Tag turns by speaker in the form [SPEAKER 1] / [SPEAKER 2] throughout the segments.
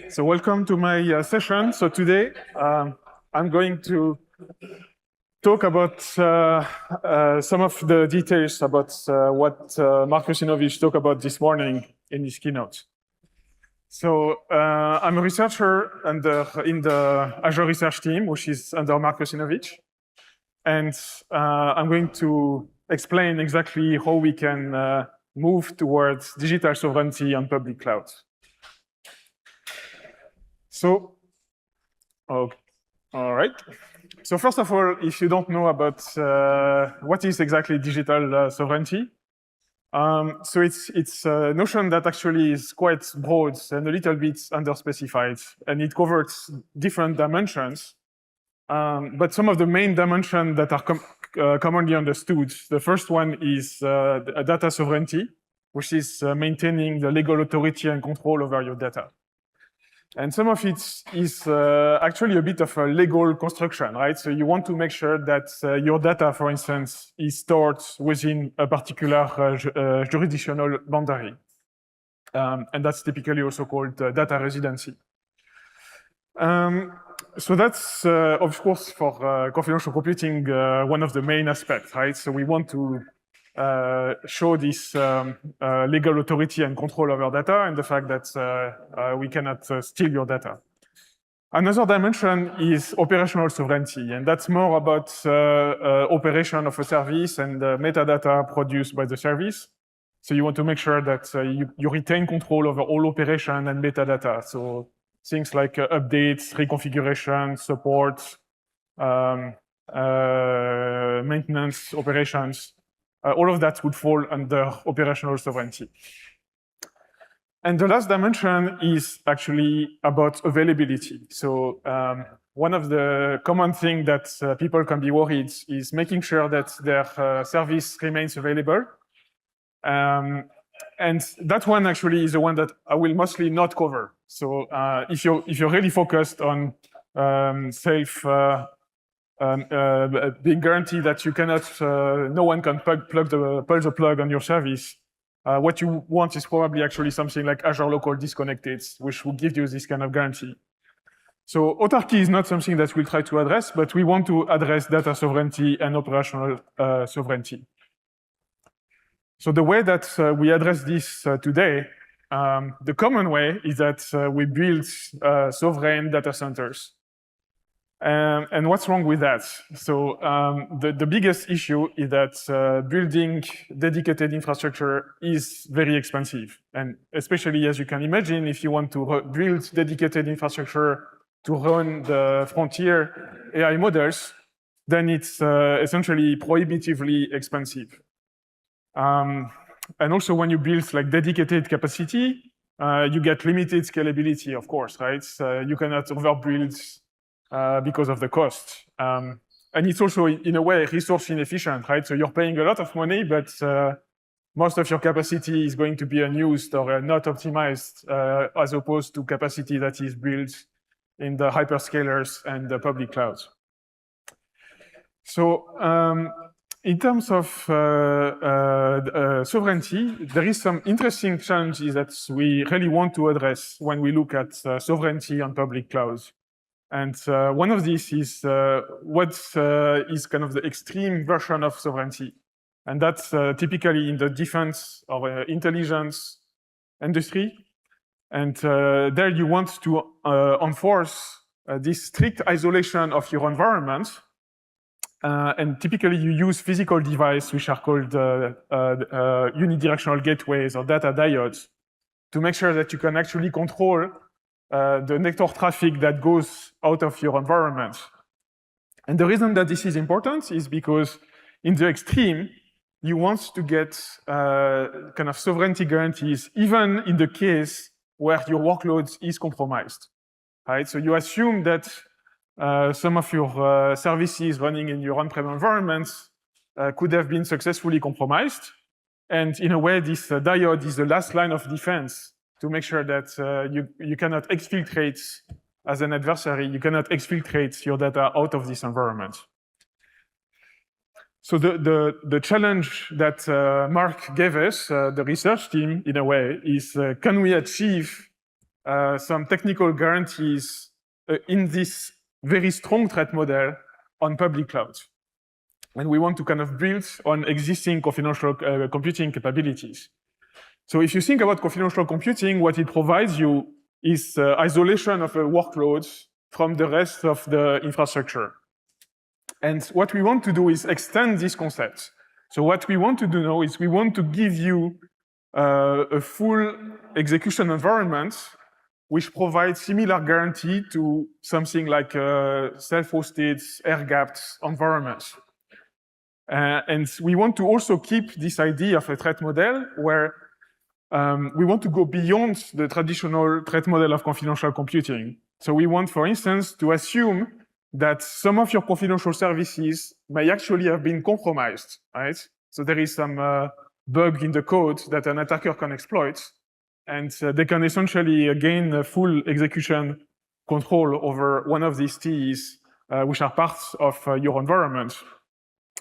[SPEAKER 1] So welcome to my session. So today I'm going to talk about some of the details about what Markus Inovich talked about this morning in his keynote. So I'm a researcher in the Azure research team, which is under Markus Inovich. And I'm going to explain exactly how we can move towards digital sovereignty on public cloud. So, okay. All right. So first of all, if you don't know about what is exactly digital sovereignty, so it's a notion that actually is quite broad and a little bit underspecified, and it covers different dimensions. But some of the main dimensions that are commonly understood, the first one is data sovereignty, which is maintaining the legal authority and control over your data. And some of it is actually a bit of a legal construction, right? So you want to make sure that your data, for instance, is stored within a particular jurisdictional boundary. And that's typically also called data residency. So that's, of course, for confidential computing, one of the main aspects, right? So we want to show this legal authority and control over data, and the fact that we cannot steal your data. Another dimension is operational sovereignty, and that's more about operation of a service and metadata produced by the service. So you want to make sure that you retain control over all operation and metadata. So things like updates, reconfiguration, support, maintenance, operations. All of that would fall under operational sovereignty. And the last dimension is actually about availability. So one of the common things that people can be worried is making sure that their service remains available. And that one actually is the one that I will mostly not cover. So if you're really focused on being guaranteed that you cannot, no one can pull the plug on your service, what you want is probably actually something like Azure Local Disconnected, which will give you this kind of guarantee. So autarky is not something that we'll try to address, but we want to address data sovereignty and operational sovereignty. So the way that we address this today, the common way is that we build sovereign data centers. And what's wrong with that? So the biggest issue is that building dedicated infrastructure is very expensive. And especially, as you can imagine, if you want to build dedicated infrastructure to run the frontier AI models, then it's essentially prohibitively expensive. And also, when you build like dedicated capacity, you get limited scalability, of course, right? You cannot overbuild because of the cost. And it's also, in a way, resource inefficient, right? So you're paying a lot of money, but most of your capacity is going to be unused or not optimized, as opposed to capacity that is built in the hyperscalers and the public clouds. So in terms of sovereignty, there is some interesting challenges that we really want to address when we look at sovereignty on public clouds. And one of these is what is kind of the extreme version of sovereignty. And that's typically in the defense or intelligence industry. And there you want to enforce this strict isolation of your environment. And typically you use physical devices, which are called unidirectional gateways or data diodes, to make sure that you can actually control the network traffic that goes out of your environment. And the reason that this is important is because in the extreme, you want to get kind of sovereignty guarantees, even in the case where your workload is compromised, right? So you assume that some of your services running in your on-prem environments could have been successfully compromised. And in a way, this diode is the last line of defense to make sure that you cannot exfiltrate, as an adversary, you cannot exfiltrate your data out of this environment. So the challenge that Mark gave us, the research team, in a way, is can we achieve some technical guarantees in this very strong threat model on public cloud. And we want to kind of build on existing confidential computing capabilities. So if you think about confidential computing, what it provides you is isolation of a workload from the rest of the infrastructure. And what we want to do is extend this concept. So what we want to do now is we want to give you a full execution environment which provides similar guarantee to something like self-hosted, air-gapped environments. And we want to also keep this idea of a threat model where we want to go beyond the traditional threat model of confidential computing. So we want, for instance, to assume that some of your confidential services may actually have been compromised, right? So there is some bug in the code that an attacker can exploit, and they can essentially gain a full execution control over one of these TEs, which are parts of your environment.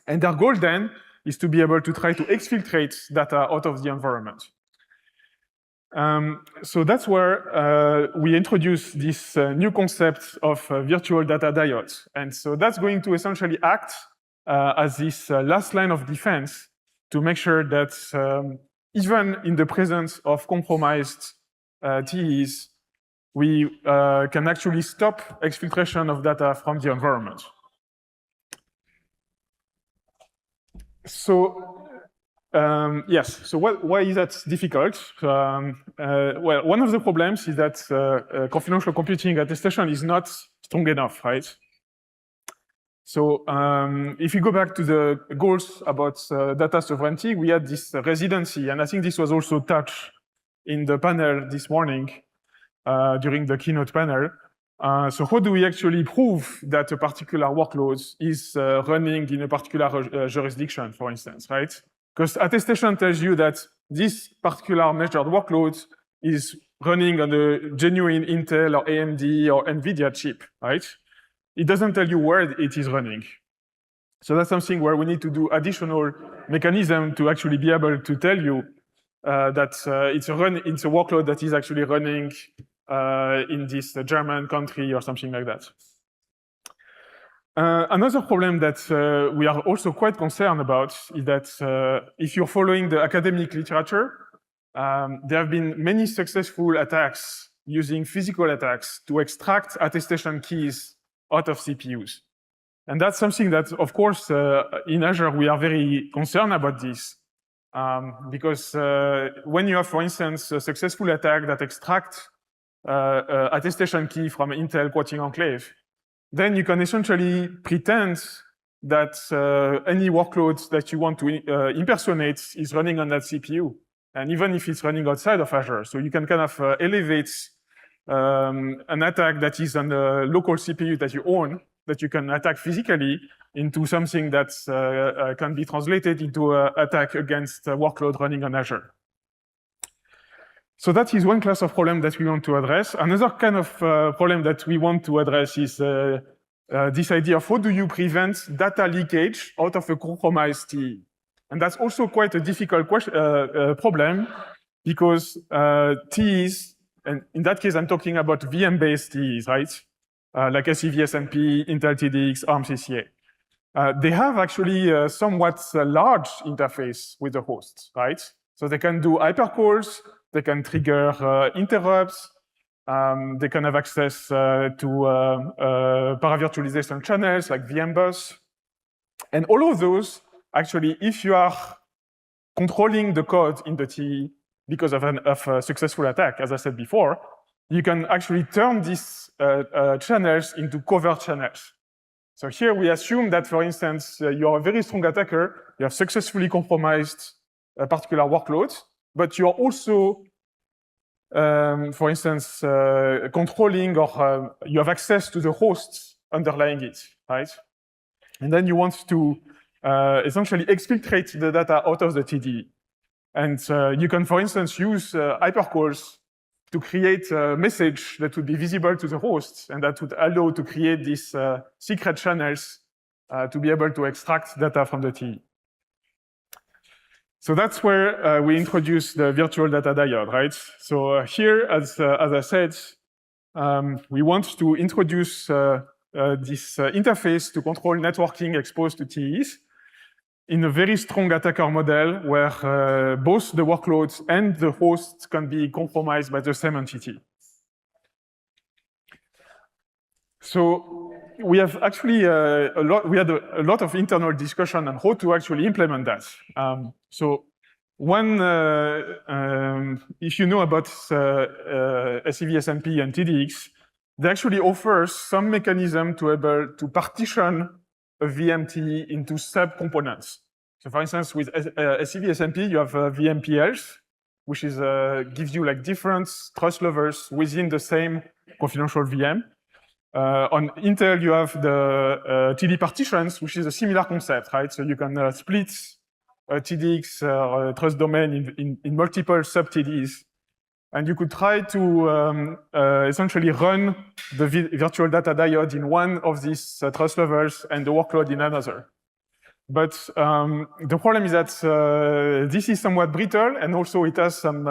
[SPEAKER 1] And their goal then is to be able to try to exfiltrate data out of the environment. So that's where we introduce this new concept of virtual data diodes. And so that's going to essentially act as this last line of defense to make sure that even in the presence of compromised TEs, we can actually stop exfiltration of data from the environment. So yes, so why is that difficult? Well, one of the problems is that confidential computing attestation is not strong enough, right? So if you go back to the goals about data sovereignty, we had this residency, and I think this was also touched in the panel this morning during the keynote panel. So how do we actually prove that a particular workload is running in a particular jurisdiction, for instance, right? Because attestation tells you that this particular measured workload is running on a genuine Intel or AMD or NVIDIA chip, right? It doesn't tell you where it is running. So that's something where we need to do additional mechanism to actually be able to tell you that it's a workload that is actually running in this German country or something like that. Another problem that we are also quite concerned about is that if you're following the academic literature, there have been many successful attacks using physical attacks to extract attestation keys out of CPUs. And that's something that, of course, in Azure, we are very concerned about this. Because when you have, for instance, a successful attack that extracts attestation key from Intel quoting enclave, then you can essentially pretend that any workload that you want to impersonate is running on that CPU, and even if it's running outside of Azure. So you can kind of elevate an attack that is on the local CPU that you own, that you can attack physically, into something that can be translated into an attack against a workload running on Azure. So that is one class of problem that we want to address. Another kind of problem that we want to address is this idea of how do you prevent data leakage out of a compromised TE? And that's also quite a difficult problem, because TEs, and in that case, I'm talking about VM-based TEs, right? Like SEV-SMP, Intel TDX, ARM CCA. They have actually a somewhat large interface with the host, right? So they can do hypercalls, they can trigger interrupts, they can have access to paravirtualization channels like VMBus. And all of those, actually, if you are controlling the code in the TE because of a successful attack, as I said before, you can actually turn these channels into covert channels. So here we assume that, for instance, you're a very strong attacker, you have successfully compromised a particular workload, but you're also, for instance, controlling or you have access to the hosts underlying it, right? And then you want to essentially exfiltrate the data out of the TDE. And you can, for instance, use hypercalls to create a message that would be visible to the hosts, and that would allow to create these secret channels to be able to extract data from the TE. So that's where we introduce the virtual data diode, right? So here, as I said, we want to introduce this interface to control networking exposed to TEs in a very strong attacker model where both the workloads and the hosts can be compromised by the same entity. So we have actually we had a lot of internal discussion on how to actually implement that. So one, if you know about SCV-SMP and TDX, they actually offer some mechanism to able to partition a VMT into sub-components. So for instance, with SCV-SMP, you have VMPLs, which is gives you like different trust levels within the same confidential VM. On Intel, you have the TD partitions, which is a similar concept, right? So you can split TDX trust domain in multiple sub-TDs. And you could try to essentially run the virtual data diode in one of these trust levels and the workload in another. But the problem is that this is somewhat brittle, and also it has some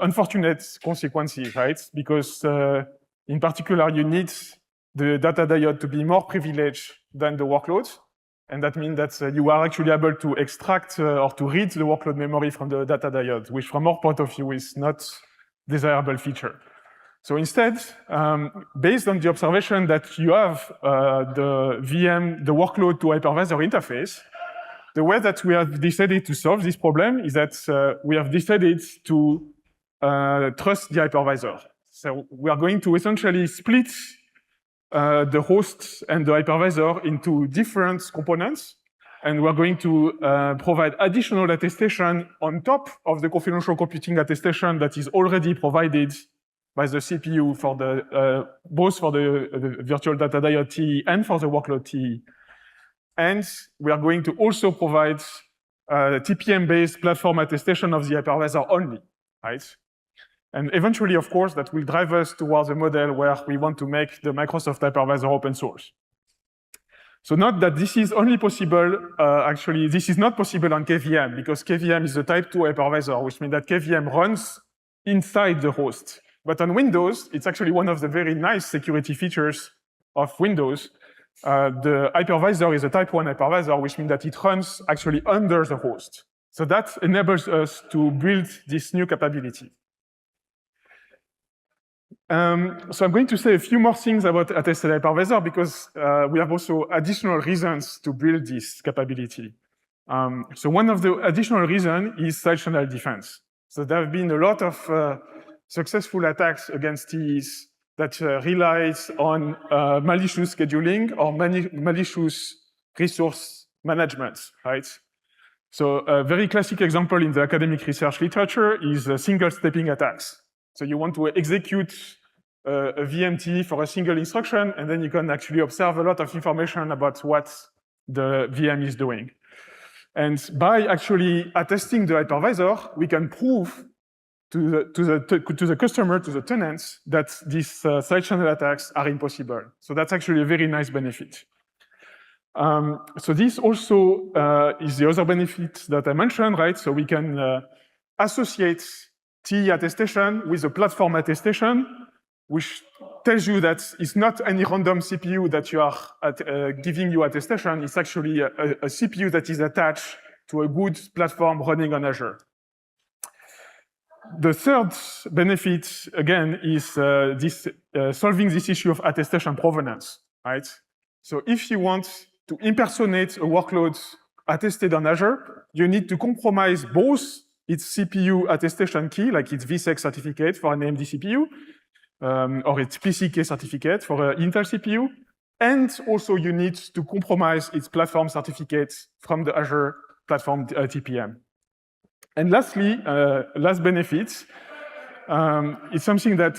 [SPEAKER 1] unfortunate consequences, right? Because in particular, you need the data diode to be more privileged than the workload. And that means that you are actually able to extract or to read the workload memory from the data diode, which from our point of view is not desirable feature. So instead, based on the observation that you have the VM, the workload to hypervisor interface, the way that we have decided to solve this problem is that we have decided to trust the hypervisor. So we are going to essentially split the host and the hypervisor into different components, and we're going to provide additional attestation on top of the confidential computing attestation that is already provided by the CPU for the both for the virtual data diode TE and for the workload TE. And we are going to also provide TPM-based platform attestation of the hypervisor only, right? And eventually, of course, that will drive us towards a model where we want to make the Microsoft hypervisor open source. So not that this is only possible, actually, this is not possible on KVM, because KVM is a type 2 hypervisor, which means that KVM runs inside the host. But on Windows, it's actually one of the very nice security features of Windows. The hypervisor is a type 1 hypervisor, which means that it runs actually under the host. So that enables us to build this new capability. So I'm going to say a few more things about attested hypervisor because we have also additional reasons to build this capability. So one of the additional reasons is side channel defense. So there have been a lot of successful attacks against TEs that relies on malicious scheduling or malicious resource management, right? So a very classic example in the academic research literature is single-stepping attacks. So you want to execute a VMT for a single instruction, and then you can actually observe a lot of information about what the VM is doing. And by actually attesting the hypervisor, we can prove to the customer, to the tenants, that these side channel attacks are impossible. So that's actually a very nice benefit. So this also is the other benefit that I mentioned, right? So we can associate TE attestation with a platform attestation, which tells you that it's not any random CPU that you are giving you attestation. It's actually a CPU that is attached to a good platform running on Azure. The third benefit, again, is solving this issue of attestation provenance, right? So if you want to impersonate a workload attested on Azure, you need to compromise both its CPU attestation key, like its vSec certificate for an AMD CPU, or its PCK certificate for an Intel CPU, and also you need to compromise its platform certificate from the Azure platform TPM. And lastly, last benefit, it's something that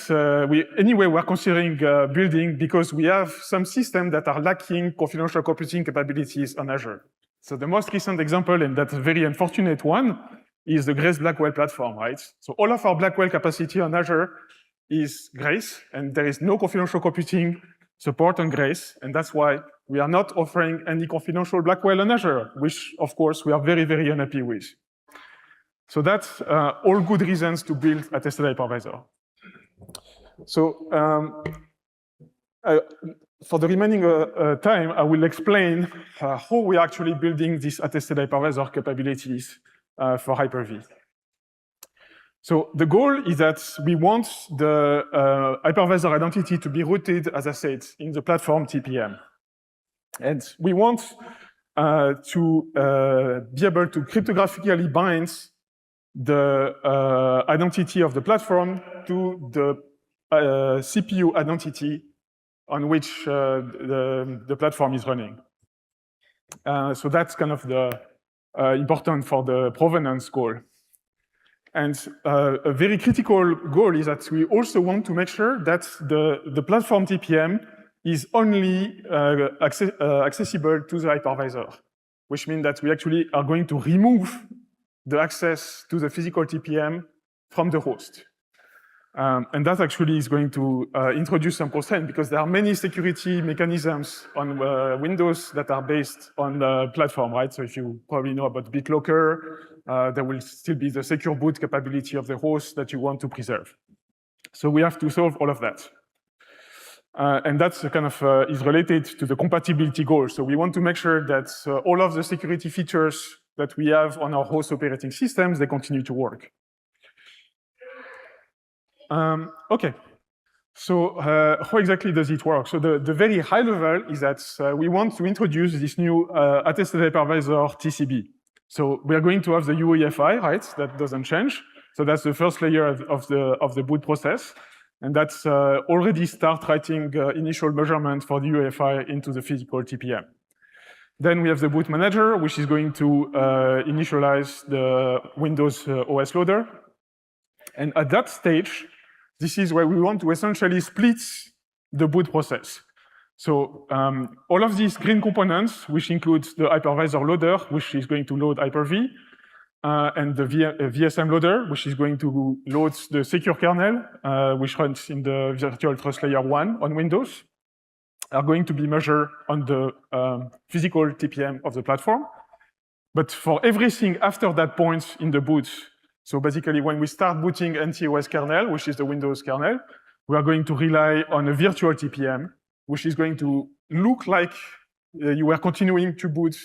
[SPEAKER 1] we're considering building because we have some systems that are lacking confidential computing capabilities on Azure. So the most recent example, and that's a very unfortunate one, is the Grace Blackwell platform, right? So all of our Blackwell capacity on Azure is Grace, and there is no confidential computing support on Grace, and that's why we are not offering any confidential Blackwell on Azure, which, of course, we are very, very unhappy with. So that's all good reasons to build attested hypervisor. So for the remaining time, I will explain how we are actually building these attested hypervisor capabilities for Hyper-V. So the goal is that we want the hypervisor identity to be rooted, as I said, in the platform TPM. And we want to be able to cryptographically bind the identity of the platform to the CPU identity on which the platform is running. So that's kind of the important for the provenance goal. And a very critical goal is that we also want to make sure that the platform TPM is only accessible to the hypervisor, which means that we actually are going to remove the access to the physical TPM from the host. And that actually is going to introduce some constraint because there are many security mechanisms on Windows that are based on the platform, right? So if you probably know about BitLocker, there will still be the secure boot capability of the host that you want to preserve. So we have to solve all of that. And that's kind of is related to the compatibility goal. So we want to make sure that all of the security features that we have on our host operating systems, they continue to work. Okay, so how exactly does it work? So the very high level is that we want to introduce this new attested hypervisor TCB. So we are going to have the UEFI, right? That doesn't change. So that's the first layer of the boot process. And that's already start writing initial measurement for the UEFI into the physical TPM. Then we have the boot manager, which is going to initialize the Windows OS loader. And at that stage, this is where we want to essentially split the boot process. So all of these green components, which includes the hypervisor loader, which is going to load Hyper-V, and the VSM loader, which is going to load the secure kernel, which runs in the virtual trust layer 1 on Windows, are going to be measured on the physical TPM of the platform. But for everything after that point in the boot, so basically when we start booting NTOS kernel, which is the Windows kernel, we are going to rely on a virtual TPM, which is going to look like you are continuing to boot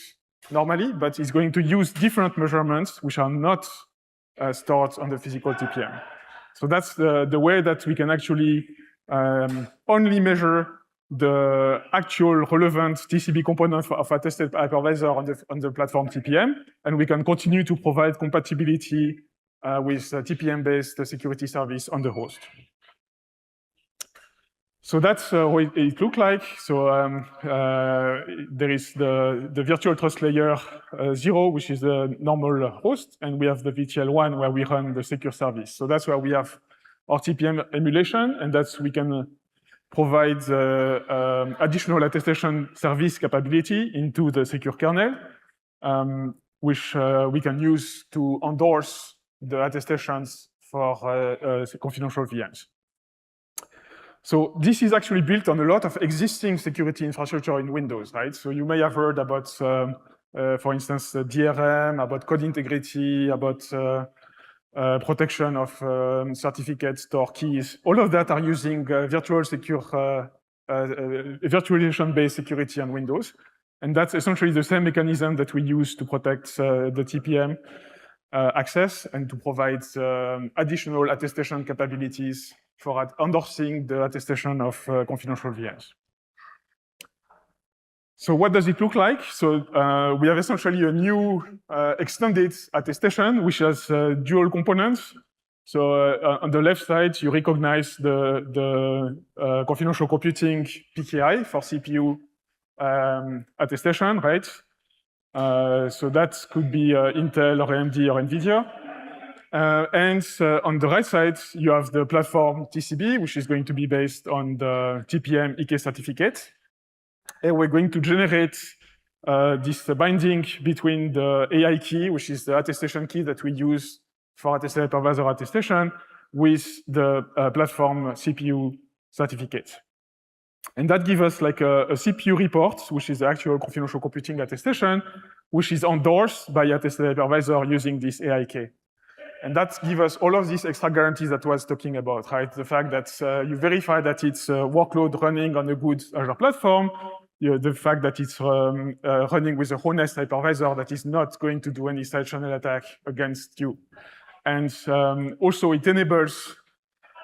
[SPEAKER 1] normally, but it's going to use different measurements which are not stored on the physical TPM. So that's the way that we can actually only measure the actual relevant TCB component of attested hypervisor on the platform TPM, and we can continue to provide compatibility with TPM-based security service on the host. So that's what it looks like. So there is the virtual trust layer 0, which is the normal host, and we have the VTL1 where we run the secure service. So that's where we have our TPM emulation, and that's we can provide additional attestation service capability into the secure kernel, which we can use to endorse the attestations for confidential VMs. So this is actually built on a lot of existing security infrastructure in Windows, right? So you may have heard about, for instance, DRM, about code integrity, about protection of certificates, store keys. All of that are using virtualization-based security on Windows. And that's essentially the same mechanism that we use to protect the TPM access and to provide additional attestation capabilities for endorsing the attestation of confidential VMs. So what does it look like? So we have essentially a new extended attestation, which has dual components. So on the left side, you recognize the confidential computing PKI for CPU attestation, right? So that could be Intel or AMD or NVIDIA. And on the right side, you have the platform TCB, which is going to be based on the TPM EK certificate. And we're going to generate this binding between the AI key, which is the attestation key that we use for attested hypervisor attestation, with the platform CPU certificate. And that gives us like a CPU report, which is the actual confidential computing attestation, which is endorsed by attested hypervisor using this AI key. And that gives us all of these extra guarantees that I was talking about, right? The fact that you verify that it's a workload running on a good Azure platform, the fact that it's running with a honest hypervisor that is not going to do any side channel attack against you. And also it enables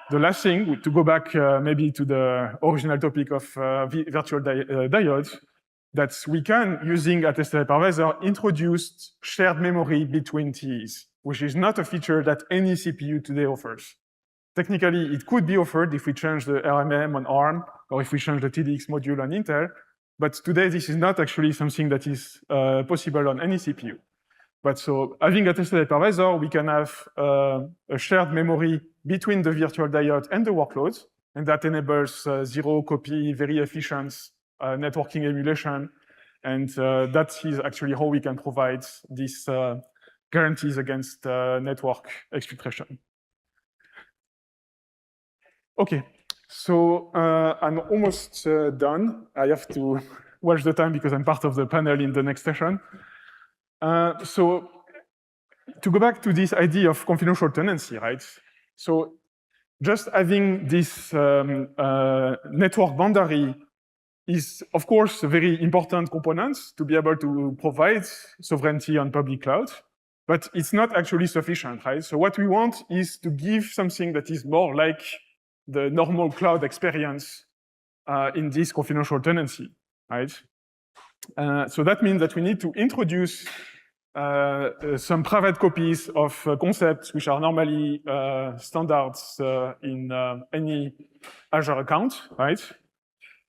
[SPEAKER 1] the last thing, to go back maybe to the original topic of virtual diodes, that we can, using attested hypervisor, introduce shared memory between TEs, which is not a feature that any CPU today offers. Technically, it could be offered if we change the RMM on ARM, or if we change the TDX module on Intel, but today this is not actually something that is possible on any CPU. But so having attested hypervisor, we can have a shared memory between the virtual diode and the workloads, and that enables zero copy, very efficient networking emulation, and that is actually how we can provide these guarantees against network exfiltration. Okay, so I'm almost done. I have to watch the time because I'm part of the panel in the next session. So to go back to this idea of confidential tenancy, right? So just having this network boundary is, of course, a very important component to be able to provide sovereignty on public cloud, but it's not actually sufficient, right? So what we want is to give something that is more like the normal cloud experience in this confidential tenancy, right? So that means that we need to introduce some private copies of concepts which are normally standards in any Azure account, right?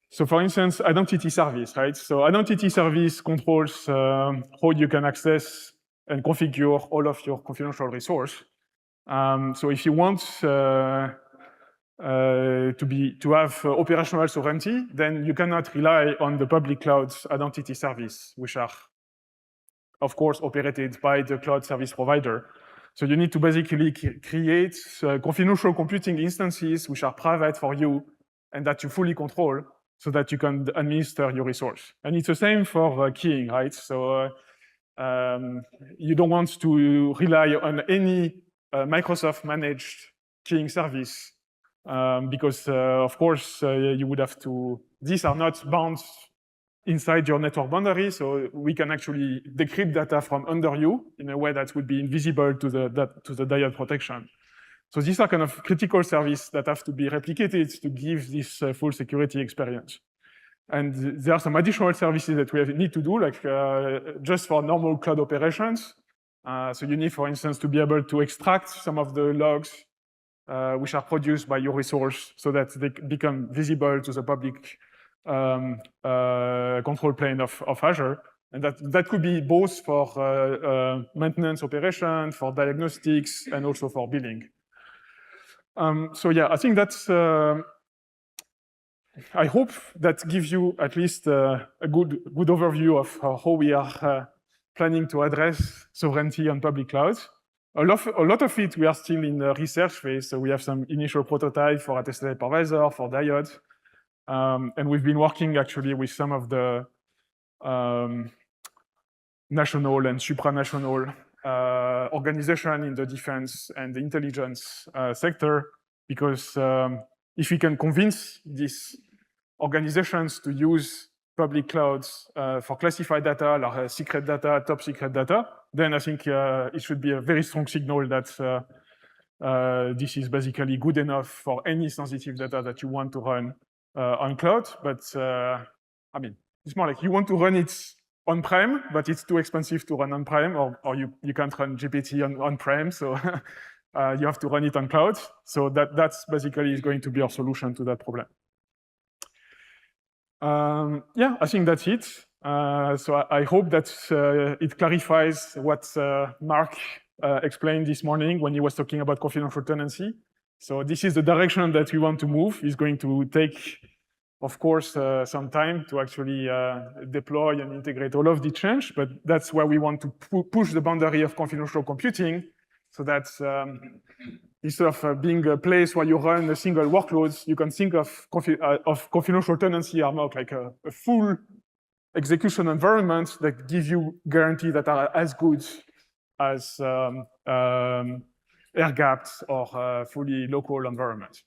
[SPEAKER 1] So for instance, identity service, right? So identity service controls how you can access and configure all of your confidential resource. So if you want to have operational sovereignty, then you cannot rely on the public cloud's identity service, which are, of course, operated by the cloud service provider. So you need to basically create confidential computing instances which are private for you and that you fully control so that you can administer your resource. And it's the same for keying, right? So you don't want to rely on any Microsoft-managed keying service because, of course, you would have to, these are not bound inside your network boundary, so we can actually decrypt data from under you in a way that would be invisible to the diode protection. So these are kind of critical services that have to be replicated to give this full security experience. And there are some additional services that we need to do, like just for normal cloud operations. So you need, for instance, to be able to extract some of the logs which are produced by your resource so that they become visible to the public control plane of Azure. And that could be both for maintenance operation, for diagnostics, and also for billing. So yeah, I think that's, I hope that gives you at least a good overview of how we are planning to address sovereignty on public clouds. A lot of it, we are still in the research phase, so we have some initial prototype for attested hypervisor, for diode. And we've been working actually with some of the national and supranational organization in the defense and the intelligence sector, because if we can convince these organizations to use public clouds for classified data, like secret data, top secret data, then I think it should be a very strong signal that this is basically good enough for any sensitive data that you want to run on cloud. But I mean, it's more like you want to run it on-prem, but it's too expensive to run on-prem, or you can't run GPT on-prem, so you have to run it on cloud. So that's basically is going to be our solution to that problem. Yeah, I think that's it. So I hope that it clarifies what Mark explained this morning when he was talking about confidential tenancy. So this is the direction that we want to move. It's going to take, of course, some time to actually deploy and integrate all of the change, but that's where we want to push the boundary of confidential computing, so that instead of being a place where you run a single workload, you can think of confidential tenancy are more like a full execution environment that gives you guarantee that are as good as air-gapped or fully local environment.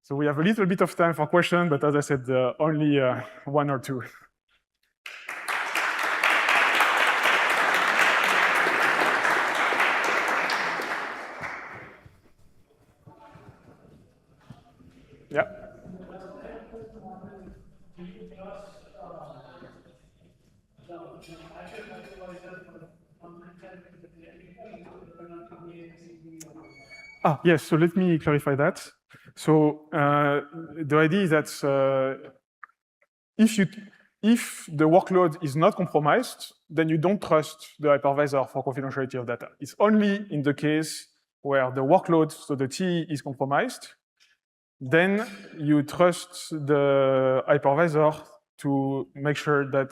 [SPEAKER 1] So we have a little bit of time for questions, but as I said, only one or two. Yeah. Yes, so let me clarify that. So the idea is that if the workload is not compromised, then you don't trust the hypervisor for confidentiality of data. It's only in the case where the workload, so the TE, is compromised, then you trust the hypervisor to make sure that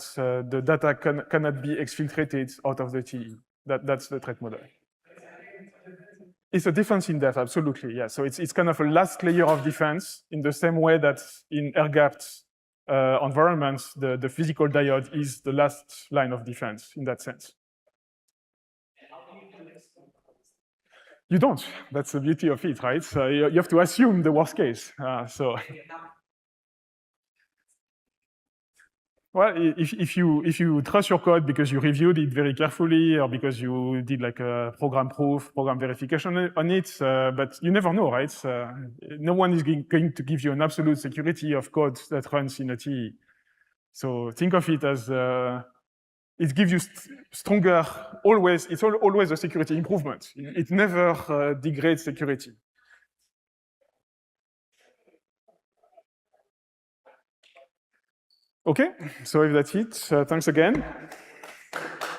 [SPEAKER 1] the data cannot be exfiltrated out of the TE. That's the threat model. It's a defense in depth, absolutely, yeah. So it's kind of a last layer of defense in the same way that in air-gapped environments, the physical diode is the last line of defense in that sense. You don't. That's the beauty of it, right? So you have to assume the worst case. Well, if you trust your code because you reviewed it very carefully or because you did like a program proof, program verification on it, but you never know, right? No one is going to give you an absolute security of code that runs in a TE. So think of it as it gives you stronger, always, it's always a security improvement. It never degrades security. Okay, so if that's it, thanks again.